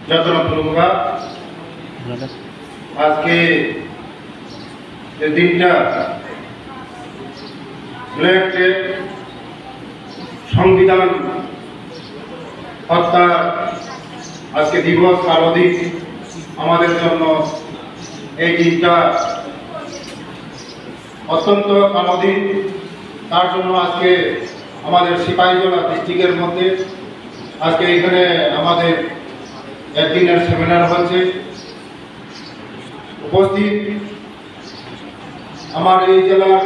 যতনা আজকে যে দিনটা সংবিধান হত্যা আজকে দিবস কালো দিন আমাদের জন্য এই দিনটা অত্যন্ত কালো দিন। তার জন্য আজকে আমাদের সিপাহীজলা ডিস্ট্রিক্টের মধ্যে আজকে এখানে আমাদের একদিনের সেমিনার হচ্ছে। উপস্থিত আমার এই জেলার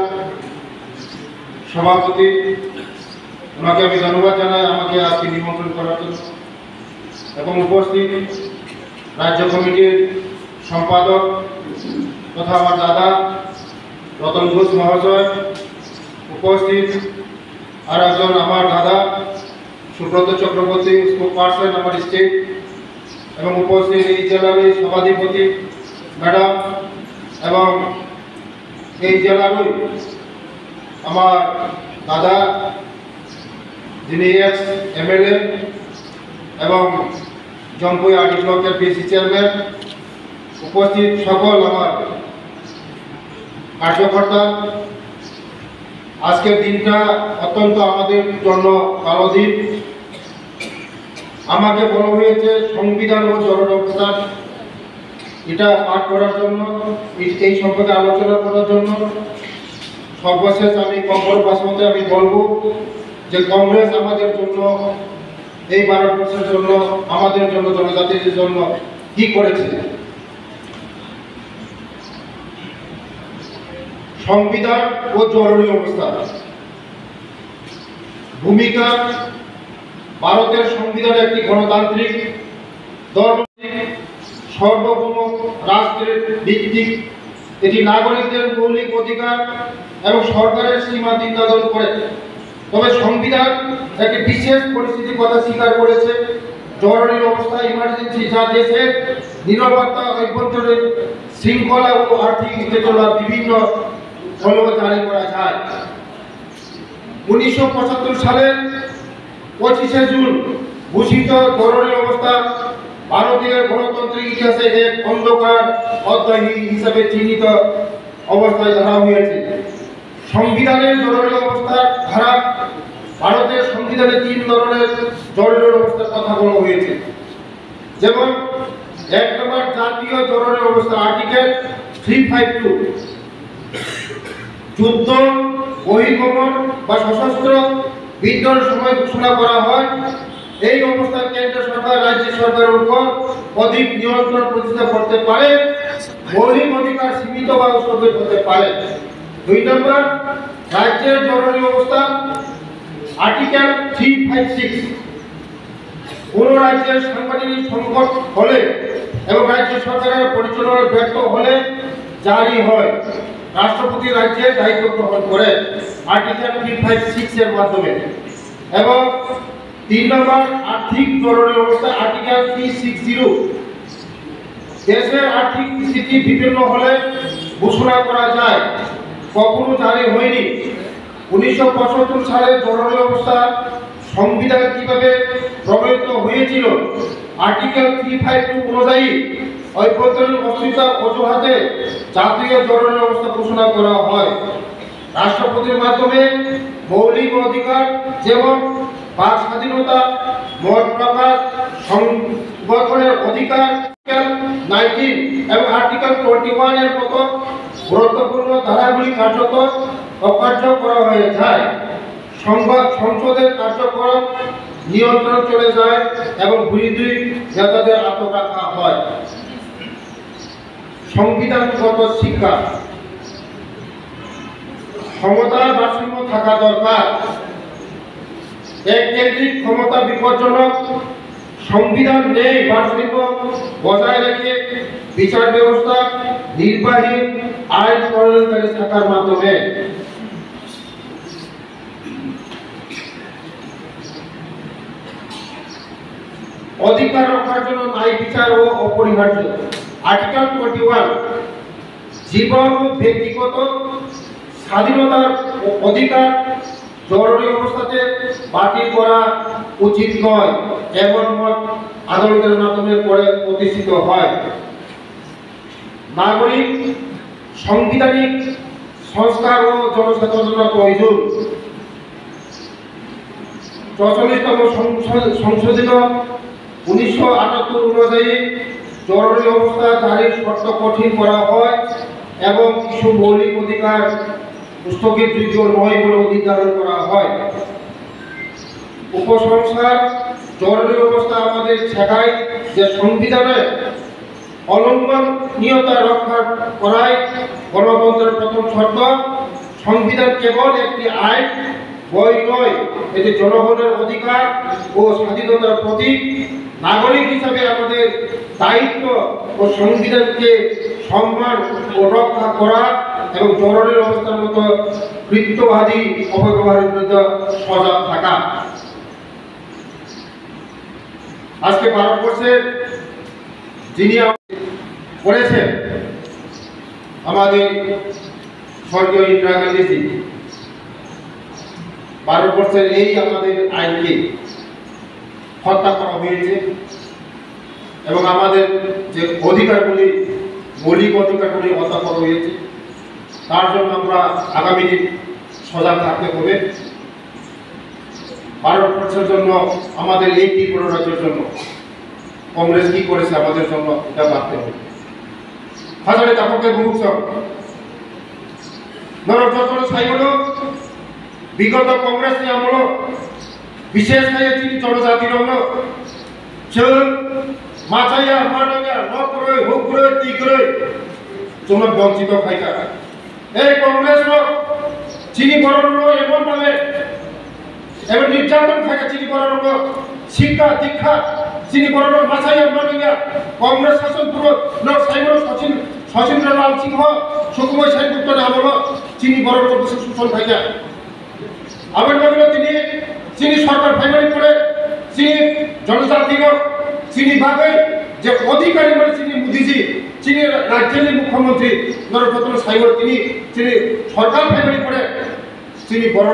সভাপতি, ওনাকে আমি ধন্যবাদ জানাই আমাকে আজকে নিমন্ত্রণ করার জন্য, এবং উপস্থিত রাজ্য কমিটির সম্পাদক তথা আমার দাদা রতন ঘোষ মহাশয়, উপস্থিত আর একজন আমার দাদা সুব্রত চক্রবর্তী স্পোক পার্সন আমার স্টেট, এবং উপস্থিত এই জেলার এই সভাধিপতি ম্যাডাম, এবং এই জেলারই আমার দাদা যিনি এক্স এমএলএ এবং জম্পুই আরডি ব্লকের পিসি চেয়ারম্যান, উপস্থিত সকল আমার কার্যকর্তা। আজকের দিনটা অত্যন্ত আমাদের জন্য কালো দিন। আমাকে বলা হয়েছে সংবিধান ও জরুরি অবস্থা এটা পাঠ করার জন্য, এই সম্পর্কে আলোচনা করার জন্য। সর্বশেষ আমি কংগ্রেস ভাষণে আমি বলবো যে কংগ্রেস আমাদের জন্য, এই ভারতবর্ষের জন্য, আমাদের জন্য, জনজাতির জন্য কি করেছে। সংবিধান ও জরুরি অবস্থা ভূমিকা। ভারতের সংবিধান একটি গণতান্ত্রিক ধর্মনিরপেক্ষ সার্বভৌম রাষ্ট্রের ভিত্তিক। এটি নাগরিকদের মৌলিক অধিকার এবং সরকারের সীমা নির্ধারণ করে। তবে সংবিধান একটি বিশেষ পরিস্থিতির কথা স্বীকার করেছে, জরুরি অবস্থা, ইমার্জেন্সি, যা দেশের নিরাপত্তা, অভ্যন্তরীণ শৃঙ্খলা ও আর্থিক উত্তেজনার বিভিন্ন হলেও জারি করা যায়। 1975 সালের 25শে জুন ঘোষিত জরুরি অবস্থা ভারতীয় গণতান্ত্রিক ইতিহাসে এক অন্ধকার অধ্যায় হিসেবে চিহ্নিত অবস্থায় ধরা হয়েছে। সংবিধানের জরুরি অবস্থার ধারা, ভারতের সংবিধানে 3 ধরনের জরুরি অবস্থার কথা বলা হয়েছে। যেমন 1 নম্বর জাতীয় জরুরি অবস্থা, আর্টিকেল 352, যুদ্ধ, বহির্গমন বা সশস্ত্র বিদ্রোহের সময় ঘোষণা করা হয়। এই অবস্থায় কেন্দ্র সরকার রাজ্য সরকারের উপর অধিক নিয়ন্ত্রণ প্রতিষ্ঠা করতে পারে, মৌলিক অধিকার সীমিত বা স্থগিত হতে পারে। 2 নম্বর রাজ্যের জরুরি অবস্থা, আর্টিকেল 356, কোন রাজ্যের সাংগঠনিক সংকট হলে এবং রাজ্য সরকারের পরিচালনা ব্যর্থ হলে জারি হয়। রাষ্ট্রপতি রাজ্যের দায়িত্ব গ্রহণ করে আর্টিকেল 356 এর মাধ্যমে। এবং 3 নম্বর আর্থিক জরুরি অবস্থা, আর্টিকেল 360, দেশের আর্থিক স্থিতি বিভিন্ন হলে ঘোষণা করা যায়, কখনো জারি হয়নি। 1975 সালে জরুরি অবস্থা সংবিধান কিভাবে প্রণয়িত হয়েছিল, আর্টিকেল 352 অনুযায়ী অভ্যন্তরীণ অস্থিরতার অজুহাতে জাতীয় জরুরি অবস্থা ঘোষণা করা হয়। রাষ্ট্রপতির মাধ্যমে মৌলিক অধিকার যেমন বাক স্বাধীনতা, মত প্রকাশ, সংগঠনের অধিকার, 19 এবং আর্টিকেল 21 এর মতো গুরুত্বপূর্ণ ধারাগুলি কার্যত অকার্য করা হয়ে যায়। সংসদের কার্যক্রম নিয়ন্ত্রণ চলে যায় এবং বিরোধী নেতাদের আটক রাখা হয়। সংবিধানগত শিক্ষা, ক্ষমতার ভারসাম্য থাকা দরকার। এককেন্দ্রিক ক্ষমতা বিপজ্জনক। সংবিধান নেই ভারসাম্য বজায় রেখে বিচার ব্যবস্থা, নির্বাহী, আইন প্রণয়নকারী থাকার মাধ্যমে। অধিকার রক্ষার জন্য ন্যায় বিচার ও অপরিহার্য। আর্টিকেল 21, জীবন ও ব্যক্তিগত স্বাধীনতার অধিকার জরুরি অবস্থাতে বাতিল করা উচিত নয়, এমন মত আদালতের মাধ্যমে পরে প্রতিষ্ঠিত হয়। নাগরিক সাংবিধানিক সংস্কার ও জনসচেতনতা প্রয়োজন। ৪৪তম সংশোধিত ১৯৭৮ অনুযায়ী জরুরি অবস্থা জারির শর্ত কঠিন করা হয় এবং কিছু মৌলিক অধিকার স্থগিতযোগ্য নয় বলে নির্ধারণ করা হয়। উপসংহার: জরুরি অবস্থা আমাদের শেখায় যে সংবিধানে অলঙ্ঘনীয়তা রক্ষা করাই গণতন্ত্রের প্রথম শর্ত। সংবিধান কেবল একটি আইন, বই নয়, এটি জনগণের অধিকার ও স্বাধীনতার প্রতীক। নাগরিক হিসাবে আমাদের দায়িত্ব ও সংবিধানকে সম্মান ও রক্ষা করা এবং জরুরি অবস্থার মতো কৃত্যবাদী অপব্যবহারের বিরুদ্ধে সজাগ থাকা। আজকে ভারতবর্ষের যিনি করেছেন আমাদের স্বর্গীয় ইন্দিরা গান্ধীজি, ভারতবর্ষের এই আমাদের আইনকে হত্যা করা হয়েছে এবং আমাদের যে অধিকারগুলি, মৌলিক অধিকারগুলি হত্যা করা হয়েছে, তার জন্য আমরা আগামী দিন সজাগ থাকতে হবে। ভারতবর্ষের জন্য, আমাদের এই ত্রিপুরা রাজ্যের জন্য কংগ্রেস কি করেছে আমাদের জন্য এটা ভাবতে হবে। হাজারে তাপকে মুখ নরযতন সাইল বিগত কংগ্রেস আমল বিশেষ করে তিনি জনজাতির মাছাইয়া মানাইয়া নকরে হুকরে তিগরে তোমরা বঞ্চিত খাইকা এই কংগ্রেস চিনি বরণ এমন ভাবে এবার নির্যাতন থাকে চিনি বরণ শিক্ষা দীক্ষা চিনি বরণ মাছাইয়া মানাইয়া কংগ্রেস শাসন পুরো সাইমন শচীন্দ্রলাল সিংহ সুকুমার সেনগুপ্ত আমল চিনি বরণ শোষণ খাইকা আবার তিনি চিনি সরকার ফাইনালি করে চিনি জনজাতির চিনি ভাবে যে অধিকারী মানে চিনি মোদীজি, চিনি রাজ্যের মুখ্যমন্ত্রী নররত্ন সাইবর, তিনি সরকার ফাইনালি করে চিনি বড়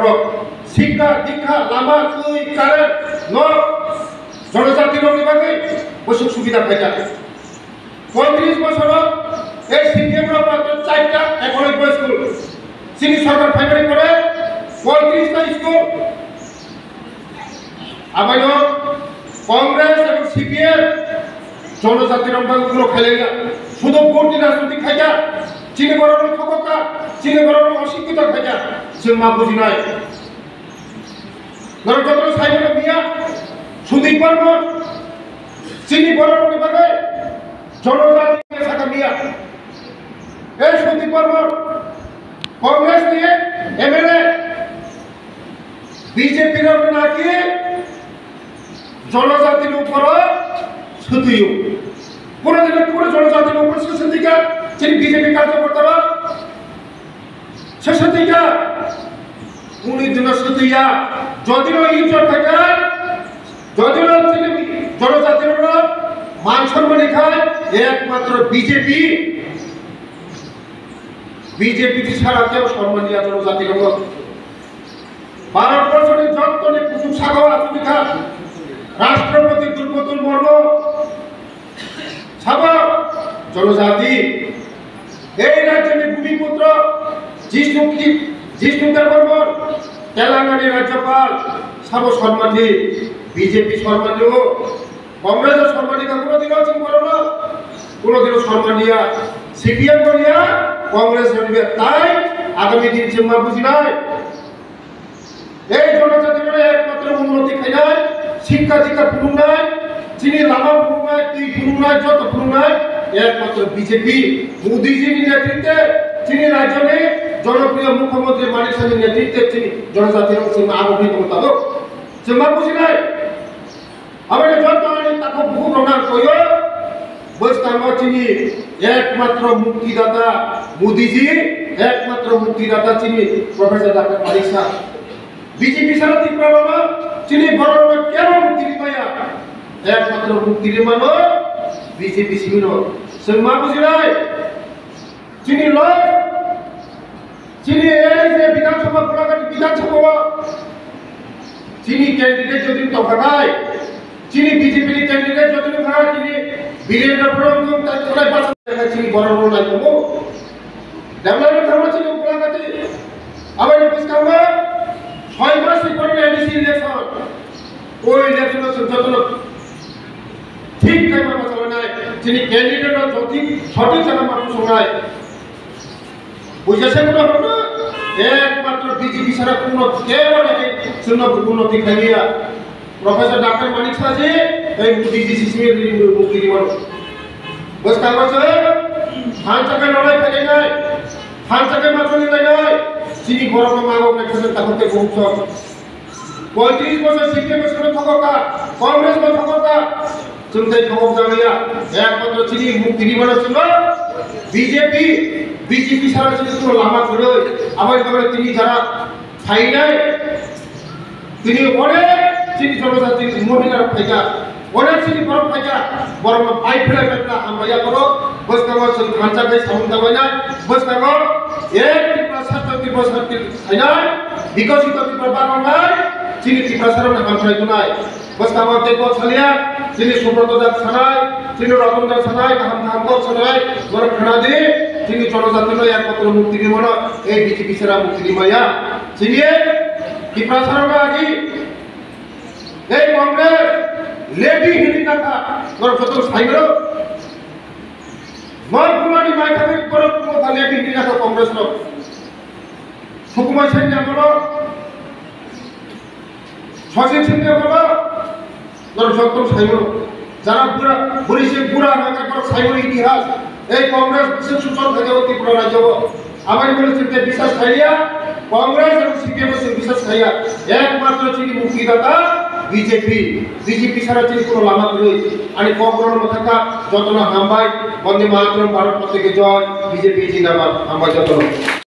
শিক্ষা দীক্ষা লামা তুই কারেন্ট জনজাতির বিভাগে বসে সুবিধা পাই যায়। ৩৫ বছর এই সিপিএম মাত্র ৪টা একই স্কুল চিনি সরকার ফাইনালি করে ৩৫টা স্কুল। আবার কংগ্রেস এবং সিপিএম জনজাতির অঙ্গগুলো খেলে শুধু ভোটি রাজনীতি খাইয়া চিনি বড় ক্ষমতা চিনি বড় অশিক্ষিত খাইয়া সে মা বুঝি নয়। নরযতন সাইবর মিয়া সুদীপ বর্মন চিনি বড় বিভাগে জনজাতি থাকা মিয়া, এই সুদীপ বর্মন কংগ্রেস নিয়ে এমএলএ বিজেপির নাকি জনজাতির উপর শুধুও কোনদিন পুরো জনজাতির উপর শেষের দিকে তিনি বিজেপি কার্যকর্তারা শেষের দিকে উনি দিনের শুধুইয়া যদিও ইজ্জত থাকে, যদিও তিনি জনজাতির উপর মান সম্মানী খায়, একমাত্র বিজেপি ছাড়া কেউ সম্মান দিয়া জনজাতির উপর। ভারতবর্ষের যত্নে কুসুম সাগর আত্মিকা রাষ্ট্রপতি দ্রৌপদী মুর্মু সাগর জনজাতি, এই রাজ্যের ভূমিপুত্র জিষ্ণুদেব বর্মন তেলেঙ্গানার রাজ্যপাল সব সম্মানী, বিজেপি সম্মানী, কংগ্রেসের সম্মানী কোনোদিনও চিন করো না, কোনোদিনও সম্মানিয়া সিপিএম করিয়া কংগ্রেস করিবে। তাই আগামী দিন চিন্তা বুঝি নাই এই জনজাতির একমাত্র উন্নতি খাই নাই, শিক্ষা দীক্ষা পুরুন নাই, চিনি লামা পুরুন নাই, তুই পুরুন নাই, যত পুরুন নাই, একমাত্র বিজেপি মোদীজির নেতৃত্বে চিনি রাজ্যে জনপ্রিয় মুখ্যমন্ত্রী মানিক সাহেবের নেতৃত্বে চিনি জনজাতির সীমা আবহিত মোতাবেক চিন্তা বুঝি নাই। আমি যত তাকে বহু প্রমাণ করি বৈষ্ণব চিনি একমাত্র মুক্তিদাতা মোদীজি, একমাত্র মুক্তিদাতা চিনি প্রফেসর ডক্টর মানিক সাহেব। বিজেপি ছাড়া ত্রিপুরা চিনি বড় কেন মুক্তি পাইয়া একমাত্র মুক্তির মানো বিজেপি ছিল সে মা বুঝি নাই। চিনি লয় চিনি এই যে বিধানসভা গোলাঘাট বিধানসভা চিনি ক্যান্ডিডেট যদি তো ভাগায় চিনি বিজেপি ক্যান্ডিডেট যতদিন খায় চিনি বিলিয়নের প্রোগ্রাম তাই তোলাই পাঁচ টাকা চিনি বড় বড় নাই তো ডেভেলপমেন্ট ধর্ম চিনি উপলাগাতে আবার অফিস কাম 6 মাস পরে এডিসি ইলেকশন ওই ইলেকশন যতন ঠিক টাইমে বাঁচাবে না চিনি ক্যান্ডিডেট যদি সঠিক জায়গা মানুষ শোনায় বুঝেছেন না হলো একমাত্র বিজেপি ছাড়া কোনো কেবল শূন্য উন্নতি খাইয়া প্রফেসর ডক্টর মানিক সাজি এই ডিজিসিসি এর মুক্তি দিবন বস কাগজ খান চাকে লড়াই ফেলে নাই খান চাকে মাছলি নাই চিনি গরম মাগো নেক্সট তাহতে বহুত 35 বছর সিপিএম এর সঙ্গে থাকা কংগ্রেস में থাকা চিন্তাই খবর জানিয়া একমাত্র চিনি মুক্তি দিবন ছিল বিজেপি ছাড়া চিনি কোনো লামা করে আবার এবারে তিনি যারা খাই নাই তিনি অনেক চিনি জনজাতি মহিলার ফাইকা অনেক চিনি বড় ফাইকা বড় পাই ফেলে একটা আমরা করো বস কাগজ খাঁচা কে সামুদ্র বইনা বস কাগজ এক ত্রিপুরা খাইনা বিকশিত ত্রিপুরা বাংলায় চিনি ত্রিপুরা সারা খাঁচাই নাই বস কাগজ দেখো ছালিয়া চিনি সুব্রত দাস ছানাই চিনি রতন দাস ছানাই হাম ছানাই বড় খানা দি চিনি জনজাতি নয় একমাত্র মুক্তি দিবন এই বিজেপি ছাড়া মুক্তি দিমাইয়া চিনি ত্রিপুরা সারা আগে এই কংগ্রেস লেডি হিন্দি কথা তোর কত সাইরো মন কুমারী মাইখাবে করে কথা লেডি হিন্দি কথা কংগ্রেস লোক সুকুমার সেন বলো শশী সিংহ বলো তোর সত্য সাইরো যারা পুরা পুলিশে পুরা এলাকা করে সাইরো ইতিহাস এই কংগ্রেস বিশেষ সূচল থেকে ত্রিপুরা রাজ্য আবার বলেছেন যে বিশ্বাস খাইয়া কংগ্রেস এবং সিপিএম এর বিশ্বাস খাইয়া একমাত্র চিনি মুক্তিদাতা বিজেপি ছাড়া চিনি কোনো লামা রই आणि কংগ্রেস মথাকা যতনা হামবাই বন্দে মাতরম ভারত পতাকা জয় বিজেপি জিন্দাবাদ হামবাই যতনা